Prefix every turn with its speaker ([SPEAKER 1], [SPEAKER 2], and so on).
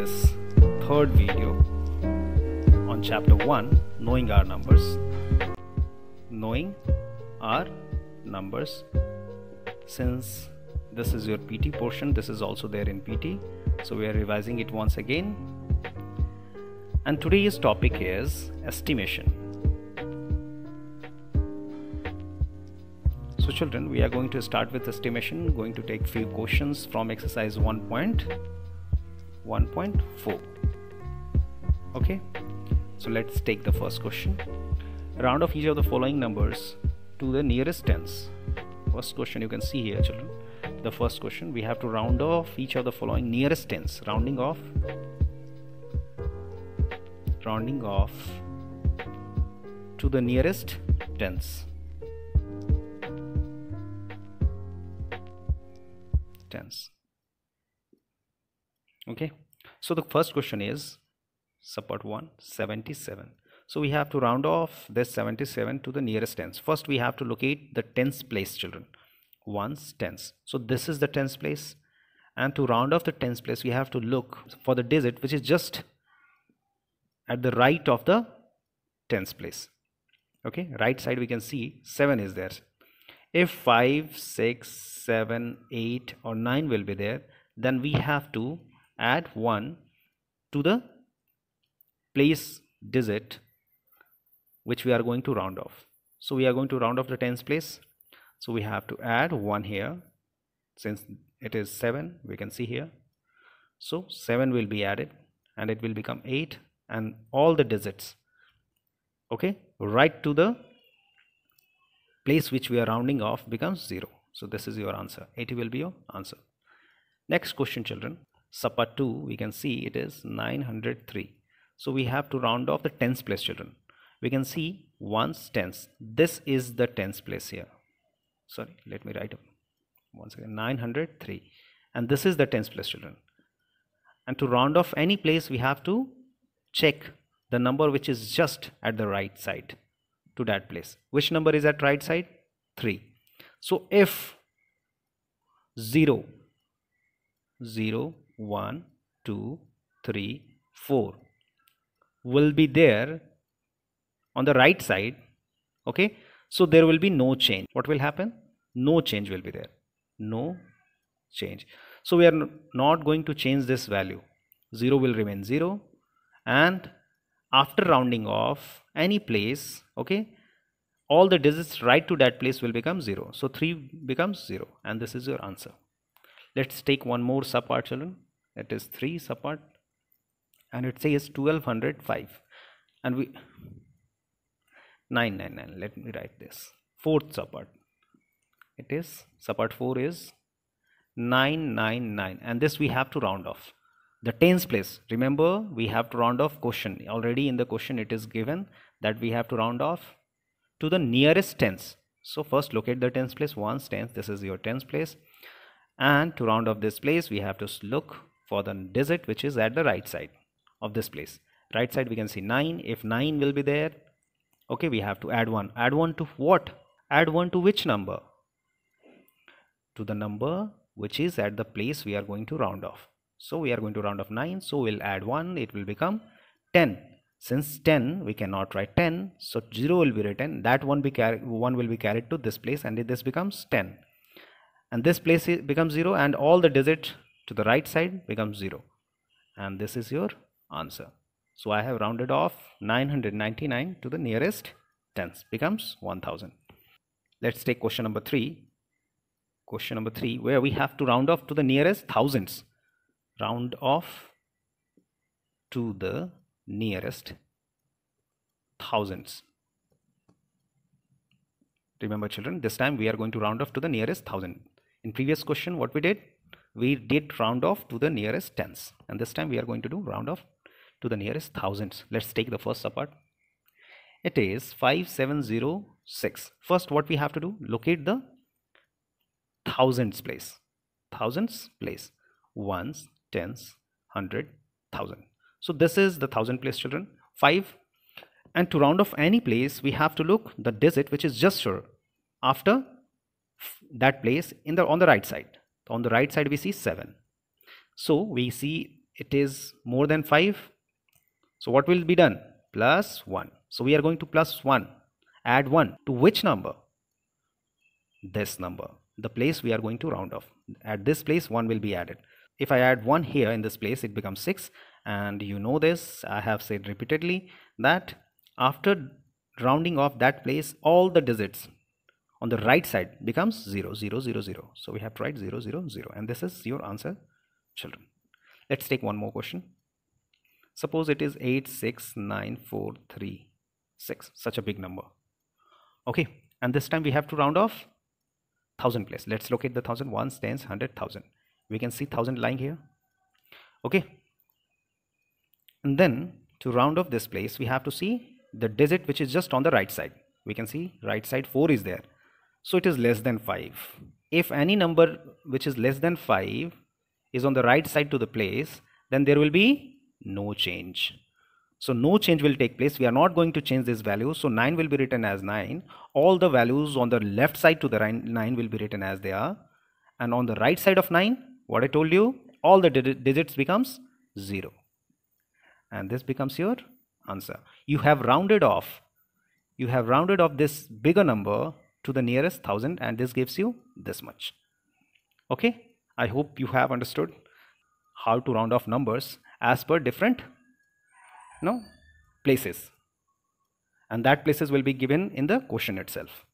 [SPEAKER 1] this third video on chapter 1, knowing our numbers. Knowing our numbers. Since this is your PT portion, this is also there in PT, so we are revising it once again. And today's topic is estimation. So children, we are going to start with estimation, going to take few questions from exercise 1.4. Okay, so let's take the first question. Round off each of the following numbers to the nearest tens. First question you can see here, children. The first question, we have to round off each of the following nearest tens. Rounding off to the nearest tens. Okay, so the first question is support 1, 77. So we have to round off this 77 to the nearest tens. First we have to locate the tens place, children. Ones, tens. So this is the tens place, and to round off the tens place we have to look for the digit which is just at the right of the tens place. Okay, right side we can see 7 is there. If 5, 6, 7, 8 or 9 will be there, then we have to add 1 to the place digit which we are going to round off. So we are going to round off the tens place, so we have to add 1 here. Since it is 7, we can see here, so 7 will be added and it will become 8, and all the digits, okay, right to the place which we are rounding off becomes 0. So this is your answer. 80 will be your answer. Next question, children. Support 2, we can see it is 903. So we have to round off the tens place, children. We can see ones, tens. This is the tens place here. Sorry, let me write once again, 903. And this is the tens place, children. And to round off any place, we have to check the number which is just at the right side to that place. Which number is at right side? 3. So if 0, 1, 2, 3, 4 will be there on the right side, okay, so there will be no change. What will happen? No change will be there. No change. So we are not going to change this value. 0 will remain 0, and after rounding off any place, okay, all the digits right to that place will become 0. So 3 becomes 0, and this is your answer. Let's take one more support, children. It is 3 support, and it says 1205, and we 999. Let me write this. Fourth support. It is support 4 is 999, and this we have to round off. The tens place, remember we have to round off question. Already in the question it is given that we have to round off to the nearest tens. So first locate the tens place, ones, tens, this is your tens place. And to round off this place, we have to look for the digit which is at the right side of this place. Right side we can see 9. If 9 will be there, okay, we have to add 1. Add 1 to what? Add 1 to which number? To the number which is at the place we are going to round off. So we are going to round off 9, so we'll add 1, it will become 10. Since 10 we cannot write 10, so 0 will be written. That 1 will be carried to this place, and this becomes 10. And this place becomes 0, and all the digits to the right side becomes 0. And this is your answer. So I have rounded off 999 to the nearest tens, becomes 1000. Let's take question number 3. Question number 3, where we have to round off to the nearest thousands. Round off to the nearest thousands. Remember, children, this time we are going to round off to the nearest thousand. In previous question, what we did? We did round off to the nearest tens, and this time we are going to do round off to the nearest thousands. Let's take the first support. It is 5706. First, what we have to do? Locate the thousands place. Thousands place. Ones, tens, 100, 1000. So this is the thousand place, children. 5. And to round off any place, we have to look the digit which is just after that place on the right side. On the right side we see 7. So we see it is more than 5. So what will be done? Plus 1. So we are going to plus 1. Add 1 to which number? This number, the place we are going to round off. At this place 1 will be added. If I add 1 here in this place, it becomes 6. And you know this, I have said repeatedly that after rounding off that place, all the digits on the right side becomes 0, 0, 0, 0. So we have to write 0, 0, 0. And this is your answer, children. Let's take one more question. Suppose it is 8, 6, 9, 4, 3, 6. Such a big number. Okay. And this time we have to round off 1000 place. Let's locate the 1000. Ones, tens, 100, 1000. We can see 1000 lying here. Okay. And then to round off this place, we have to see the digit which is just on the right side. We can see right side 4 is there. So it is less than 5. If any number which is less than 5 is on the right side to the place, then there will be no change. So no change will take place. We are not going to change this value. So 9 will be written as 9. All the values on the left side to the 9 will be written as they are. And on the right side of 9, what I told you, all the digits becomes 0. And this becomes your answer. You have rounded off this bigger number to the nearest 1000, and this gives you this much. Okay, I hope you have understood how to round off numbers as per different places, and that places will be given in the question itself.